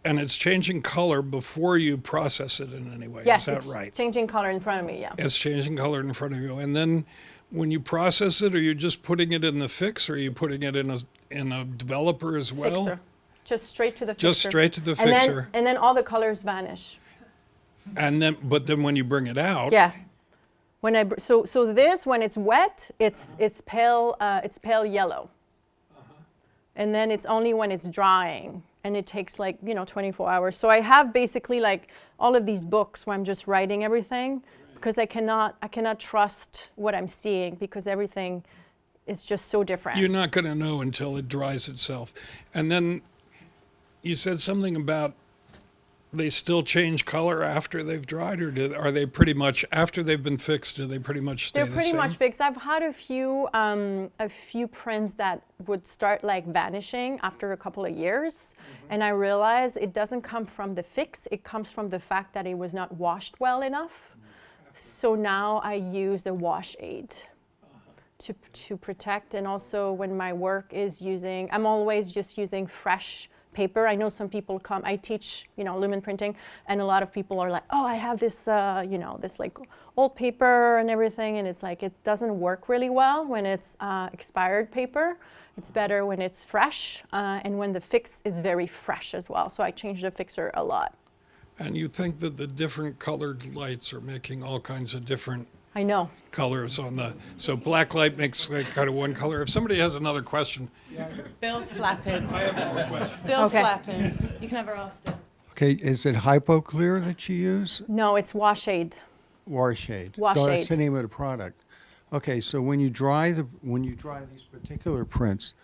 And it's changing color before you process it in any way. Yes, Is that it's right? changing color in front of me, yeah. It's changing color in front of you. And then when you process it, are you just putting it in the fix, or are you putting it in a developer as well? Fixer. Just straight to the fixer. Just straight to the And fixer. then, all the colors vanish. But then when you bring it out, Yeah. So this, when it's wet, it's pale yellow. And then it's only when it's drying, and it takes 24 hours. So I have basically all of these books where I'm just writing everything, because I cannot trust what I'm seeing, because everything is just so different. you're not going to know until it dries itself. And then you said something about they still change color after they've dried, or are they pretty much, after they've been fixed, do they pretty much stay the same? They're pretty much fixed. I've had a few prints that would start vanishing after a couple of years, and I realized it doesn't come from the fix. It comes from the fact that it was not washed well enough. So now I use the wash aid to protect, and also when my work is I'm always just using fresh paper. I know some people I teach, lumen printing, and a lot of people are like, oh, I have this, this old paper and everything, and it's it doesn't work really well when it's expired paper. It's better when it's fresh, and when the fix is very fresh as well. So I change the fixer a lot. And you think that the different colored lights are making all kinds of different I know. colors so black light makes kind of one color. If somebody has another question. Bill's flapping. I have more questions. Bill's Okay. flapping. You can have her after. Okay, is it hypoclear that you use? No, it's wash aid. Warshade. Wash No, aid. that's the name of the product. Okay, so when you dry these particular prints,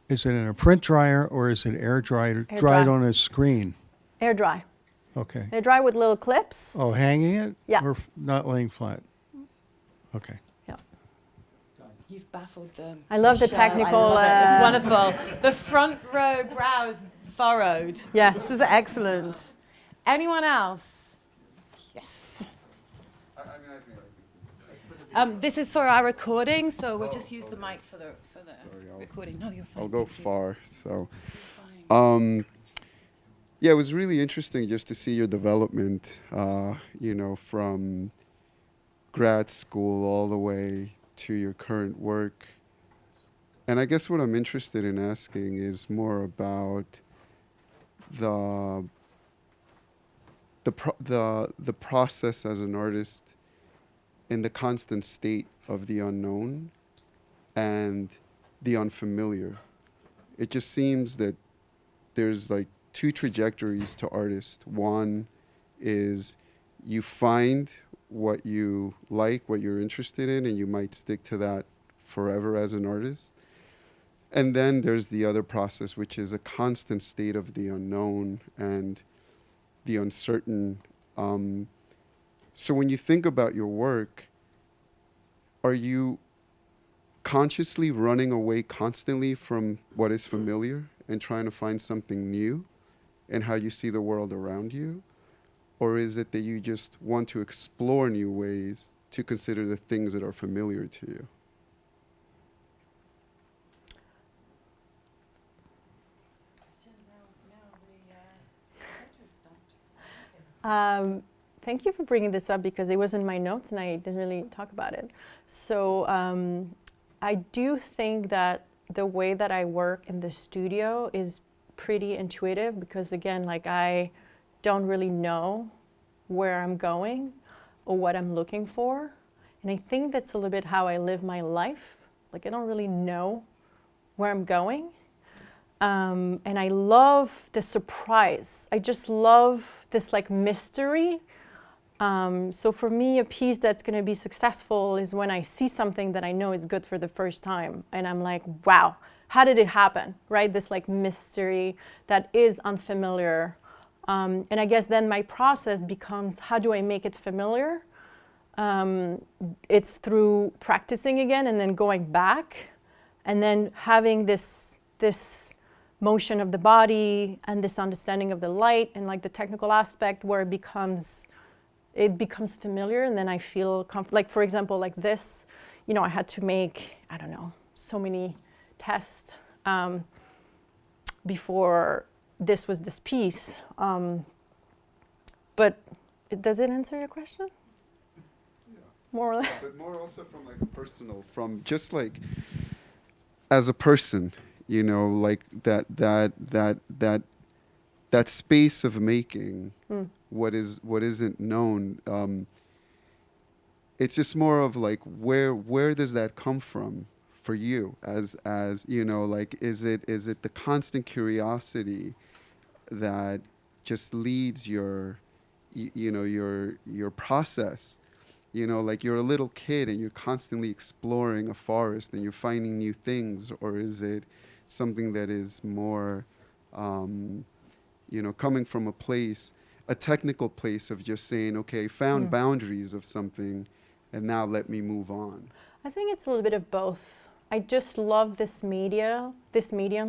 is it in a print dryer or is it air dried Air dried dry. on a screen? Air dry. Okay. Air dry with little clips. Oh, hanging it? Yeah. Or not laying flat? Okay. Yeah. You've baffled them. I love the Rachelle, technical, I love it. It's wonderful. The front row brow is furrowed. Yes. This is excellent. Anyone else? Yes. This is for our recording, so we'll just use the mic for the recording. No, you're fine. I'll go thank you. far. So, Fine. yeah, it was really interesting just to see your development, from grad school all the way to your current work. And I guess what I'm interested in asking is more about the process as an artist in the constant state of the unknown and the unfamiliar. It just seems that there's two trajectories to artists. One is you find what you like, what you're interested in, and you might stick to that forever as an artist. And then there's the other process, which is a constant state of the unknown and the uncertain. So when you think about your work, are you consciously running away constantly from what is familiar and trying to find something new and how you see the world around you? Or is it that you just want to explore new ways to consider the things that are familiar to you? Thank you for bringing this up because it was in my notes and I didn't really talk about it. So I do think that the way that I work in the studio is pretty intuitive because, again, like I don't really know where I'm going or what I'm looking for. And I think that's a little bit how I live my life. Like I don't really know where I'm going. And I love the surprise. I just love this like mystery. So for me, a piece that's going to be successful is when I see something that I know is good for the first time. And I'm like, wow, how did it happen? Right? This like mystery that is unfamiliar. And I guess then my process becomes, how do I make it familiar? It's through practicing again and then going back and then having this motion of the body and this understanding of the light and like the technical aspect where it becomes familiar and then I feel comfortable. Like for example, like this, you know, I had to make, I don't know, so many tests before this was this piece. But does it answer your question? Yeah. More or less? But more also from like a personal, from just like as a person, you know, like that space of making what isn't known. It's just more of like where does that come from for you as you know, like is it the constant curiosity that just leads your your process? You know, like you're a little kid and you're constantly exploring a forest and you're finding new things, or is it something that is more, coming from a place, a technical place of just saying, okay, found boundaries of something, and now let me move on? I think it's a little bit of both. I just love this medium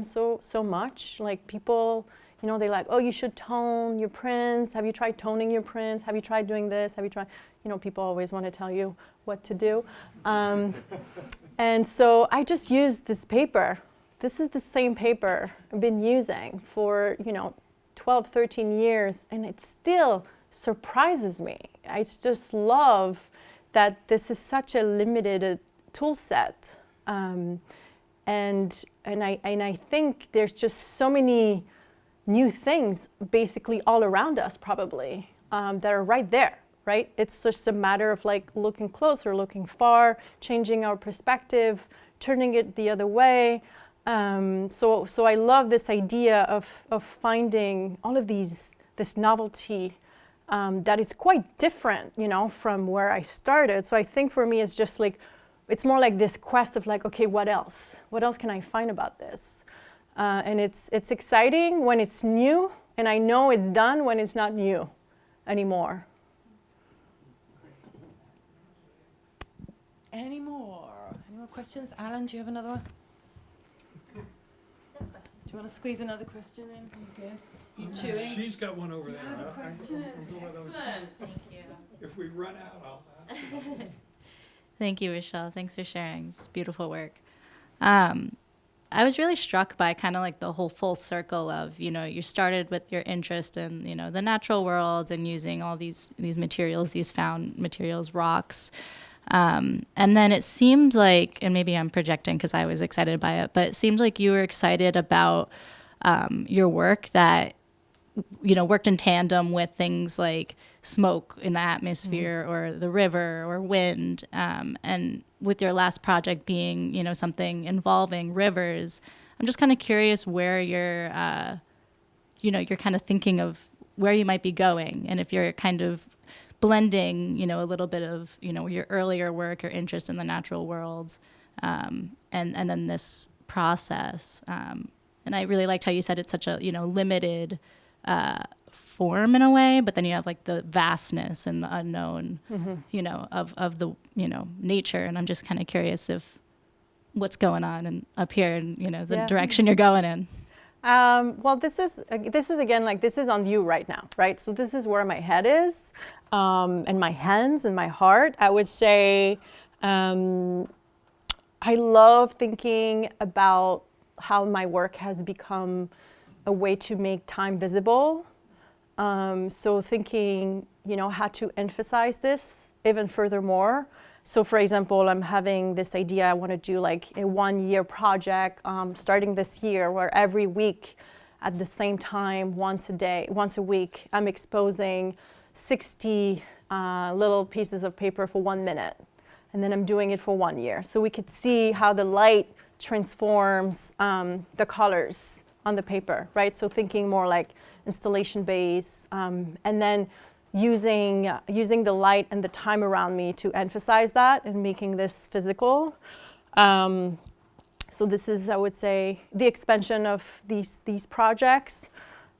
so much. Like people, you know, they're like, oh, you should tone your prints. Have you tried toning your prints? Have you tried doing this? Have you tried? You know, people always want to tell you what to do. And so I just use this paper. This is the same paper I've been using for, 12, 13 years, and it still surprises me. I just love that this is such a limited tool set. And I think there's just so many new things basically all around us probably that are right there, right? It's just a matter of like looking closer, looking far, changing our perspective, turning it the other way. So I love this idea of finding all of this novelty that is quite different, from where I started. So I think for me it's just like, it's more like this quest of like, okay, what else? What else can I find about this? And it's exciting when it's new, and I know it's done when it's not new anymore. Any more questions? Alan, do you have another one? Do you want to squeeze another question in? Good. Chewing. She's got one over there. You have a question? Excellent. Thank you. If we run out, I'll ask. Thank you, Rachelle. Thanks for sharing. It's beautiful work. I was really struck by kind of like the whole full circle of, you started with your interest in, the natural world and using all these materials, these found materials, rocks. And then it seemed like, and maybe I'm projecting because I was excited by it, but it seemed like you were excited about your work that, worked in tandem with things like smoke in the atmosphere or the river or wind. And with your last project being, something involving rivers, I'm just kind of curious where you're kind of thinking of where you might be going. And if you're kind of blending, a little bit of, your earlier work or interest in the natural world, and then this process. And I really liked how you said it's such a, limited form in a way, but then you have like the vastness and the unknown, of the, nature. And I'm just kind of curious if what's going on and up here and, the direction you're going in. Well, this is again, like, this is on you right now, right? So this is where my head is, and my hands and my heart. I would say I love thinking about how my work has become a way to make time visible. So thinking, how to emphasize this even furthermore. So for example, I'm having this idea, I want to do like a 1-year project starting this year, where every week at the same time, once a week, I'm exposing 60 little pieces of paper for 1 minute. And then I'm doing it for 1 year. So we could see how the light transforms the colors on the paper, right? So thinking more like installation base, and then using the light and the time around me to emphasize that and making this physical. So this is, I would say, the expansion of these projects,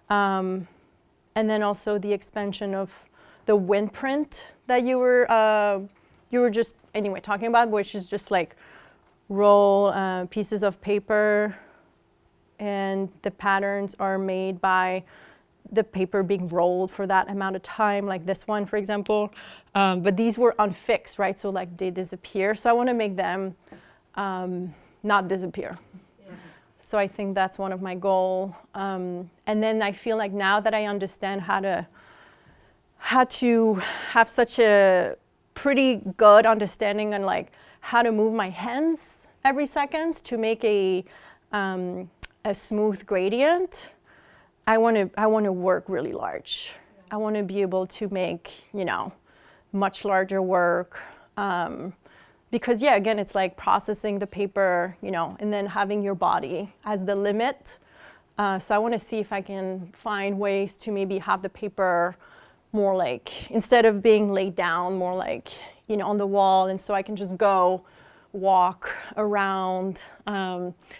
and then also the expansion of the wind print that you were just anyway talking about, which is just like roll pieces of paper, and the patterns are made by the paper being rolled for that amount of time, like this one, for example. But these were unfixed, right? So like they disappear. So I want to make them not disappear. Yeah. So I think that's one of my goals. And then I feel like now that I understand how to have such a pretty good understanding on like how to move my hands every second to make a smooth gradient, I want to work really large. I want to be able to make, much larger work. Because again, it's like processing the paper, and then having your body as the limit. So I want to see if I can find ways to maybe have the paper more like, instead of being laid down, more like, on the wall. And so I can just go walk around.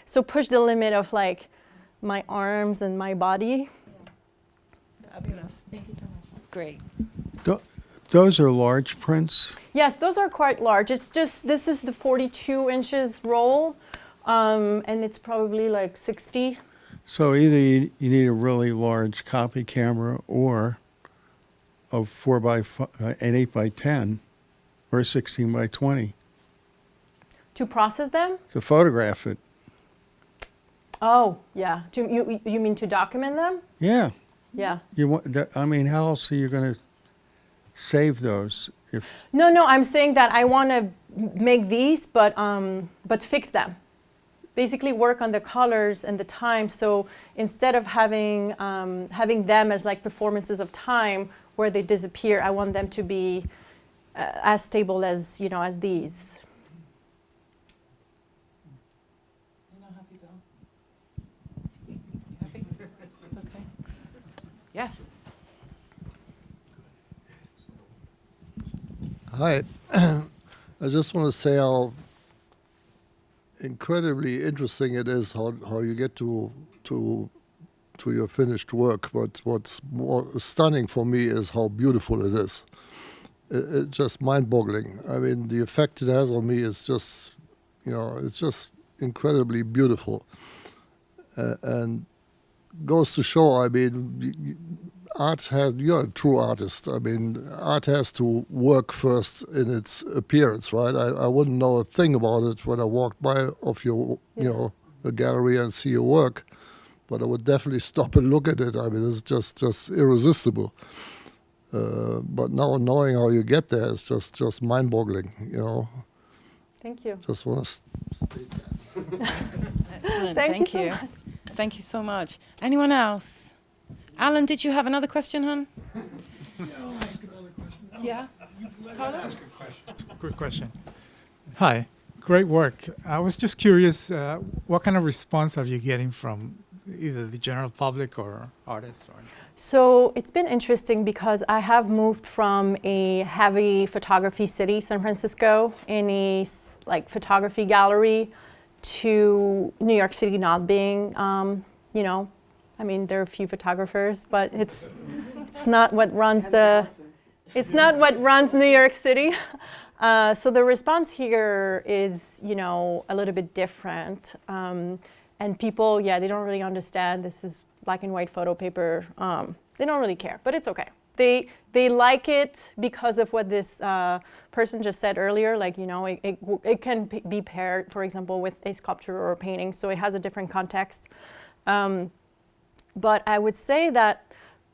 So push the limit of like my arms and my body. Fabulous. Thank you so much. Great. Those are large prints? Yes, those are quite large. It's just, this is the 42 inches roll, and it's probably like 60. So either you need a really large copy camera, or a 4x5, an 8x10, or a 16x20 To process them? to photograph it. Oh, yeah. You mean to document them? Yeah. Yeah. You want that, I mean, how else are you going to save those if? No, I'm saying that I want to make these, but fix them. Basically work on the colors and the time. So instead of having them as like performances of time where they disappear, I want them to be as stable as, as these. Yes. Hi. I just want to say how incredibly interesting it is how you get to your finished work. But what's more stunning for me is how beautiful it is. It's just mind-boggling. I mean, the effect it has on me is just, it's just incredibly beautiful. And goes to show, I mean, you're a true artist. I mean, art has to work first in its appearance, right? I wouldn't know a thing about it when I walked by of your, the gallery and see your work, but I would definitely stop and look at it. I mean, it's just irresistible. But now knowing how you get there is just mind-boggling, Thank you. Just want to state that. Excellent. Thank you so much. Thank you so much. Anyone else? Alan, did you have another question, hon? Yeah, I'll ask another question. No, Yeah. Let Carlos? me ask a question. Good question. Hi, great work. I was just curious, what kind of response are you getting from either the general public or artists? Or So it's been interesting because I have moved from a heavy photography city, San Francisco, in a like photography gallery, to New York City not being, you know, I mean, there are a few photographers, but it's not what runs it's not what runs New York City. So the response here is, you know, a little bit different. And people, yeah, they don't really understand. This is black and white photo paper. They don't really care, but it's okay. They like it because of what this person just said earlier. Like, you know, it can be paired, for example, with a sculpture or a painting. So it has a different context. But I would say that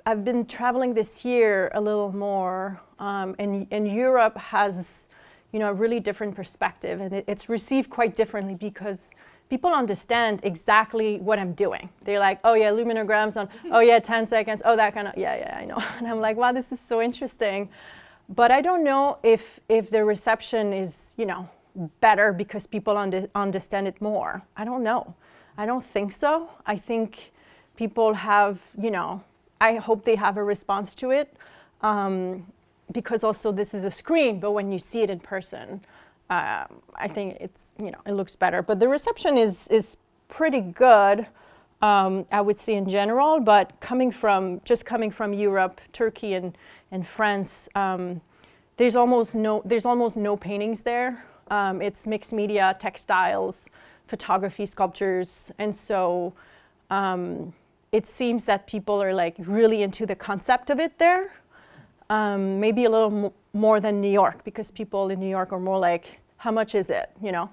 I've been traveling this year a little more, and Europe has, you know, a really different perspective, and it's received quite differently because people understand exactly what I'm doing. They're like, oh yeah, luminograms on, oh yeah, 10 seconds, oh that kind of, yeah, I know. And I'm like, wow, this is so interesting. But I don't know if the reception is, you know, better because people understand it more. I don't know. I don't think so. I think people have, you know, I hope they have a response to it, because also this is a screen, but when you see it in person, I think it's, you know, it looks better. But the reception is pretty good, I would say in general. But coming from Europe, Turkey, and France, there's almost no paintings there. It's mixed media, textiles, photography, sculptures, and so it seems that people are like really into the concept of it there. Maybe a little more than New York, because people in New York are more like, how much is it, you know?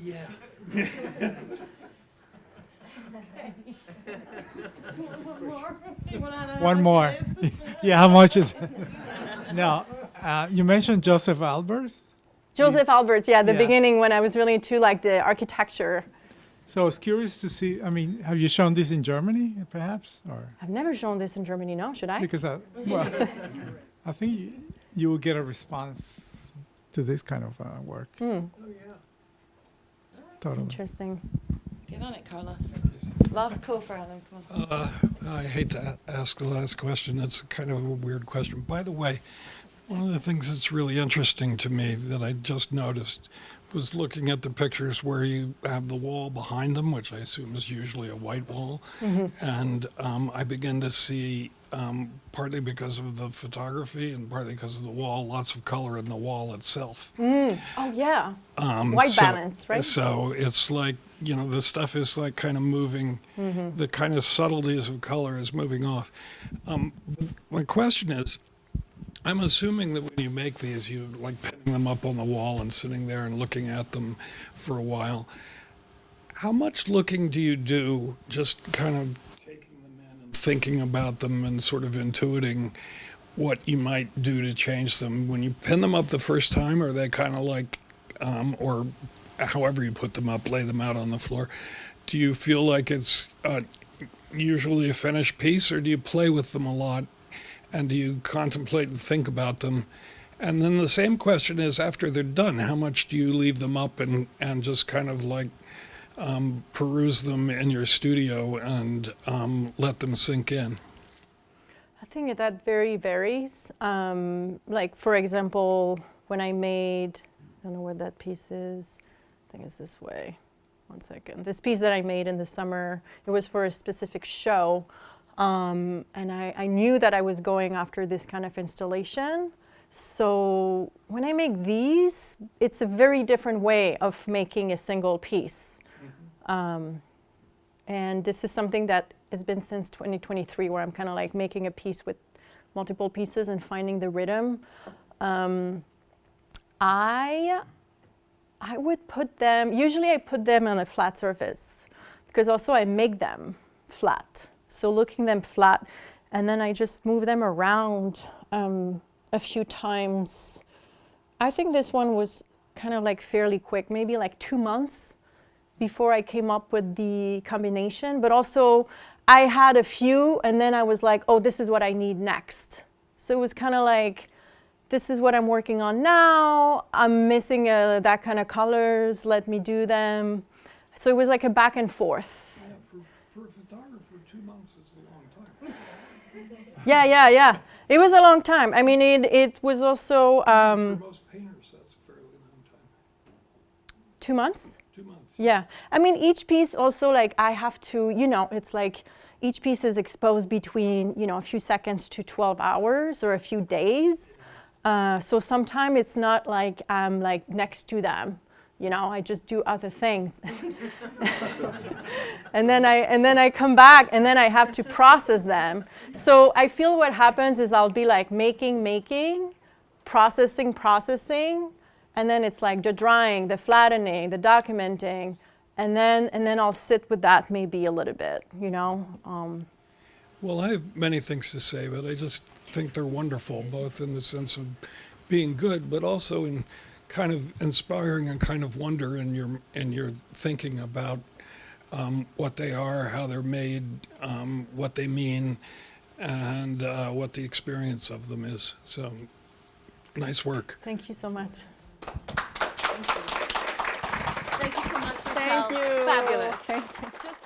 Yeah. one more. Yeah, how much is it? Now, you mentioned Joseph Albers. Joseph Albers, yeah, the Yeah. beginning when I was really into like the architecture. So I was curious to see, I mean, have you shown this in Germany, perhaps? Or I've never shown this in Germany, no, should I? because I think you will get a response to this kind of work. Totally. Interesting. Get on it, Carlos. Last call for Alan. Come on. I hate to ask the last question. It's kind of a weird question. By the way, one of the things that's really interesting to me that I just noticed was looking at the pictures where you have the wall behind them, which I assume is usually a white wall. And I begin to see, partly because of the photography and partly because of the wall, lots of color in the wall itself. Oh yeah, white balance, right? So it's like, you know, the stuff is like kind of moving, the kind of subtleties of color is moving off. My question is, I'm assuming that when you make these, you like pinning them up on the wall and sitting there and looking at them for a while. How much looking do you do, just kind of taking them in and thinking about them and sort of intuiting what you might do to change them? When you pin them up the first time, are they kind of like, or however you put them up, lay them out on the floor, do you feel like it's usually a finished piece, or do you play with them a lot? And do you contemplate and think about them? And then the same question is, after they're done, how much do you leave them up and just kind of like peruse them in your studio and let them sink in? I think that very varies. Like, for example, when I made, I don't know where that piece is. I think it's this way. One second. This piece that I made in the summer, it was for a specific show. And I knew that I was going after this kind of installation. So when I make these, it's a very different way of making a single piece. And this is something that has been since 2023, where I'm kind of like making a piece with multiple pieces and finding the rhythm. I would put them, usually I put them on a flat surface, because also I make them flat. So looking them flat, and then I just move them around a few times. I think this one was kind of like fairly quick, maybe like 2 months before I came up with the combination. But also I had a few, and then I was like, oh, this is what I need next. So it was kind of like this is what I'm working on now. I'm missing that kind of colors. Let me do them. So it was like a back and forth. Yeah, for a photographer, 2 months is a long time. Yeah. It was a long time. I mean, it was also For most painters, that's a fairly long time. 2 months. 2 months. Yeah. I mean, each piece also, like, I have to, it's like each piece is exposed between, a few seconds to 12 hours or a few days. So sometimes it's not like I'm like next to them, I just do other things. and then I come back and then I have to process them. So I feel what happens is I'll be like making, processing, and then it's like the drying, the flattening, the documenting, and then I'll sit with that maybe a little bit, Well, I have many things to say, but I just think they're wonderful, both in the sense of being good, but also in kind of inspiring and kind of wonder in your thinking about what they are, how they're made, what they mean, and what the experience of them is. So, nice work. Thank you so much. Thank you so much, Rachelle. Thank you. Fabulous. Thank you. Just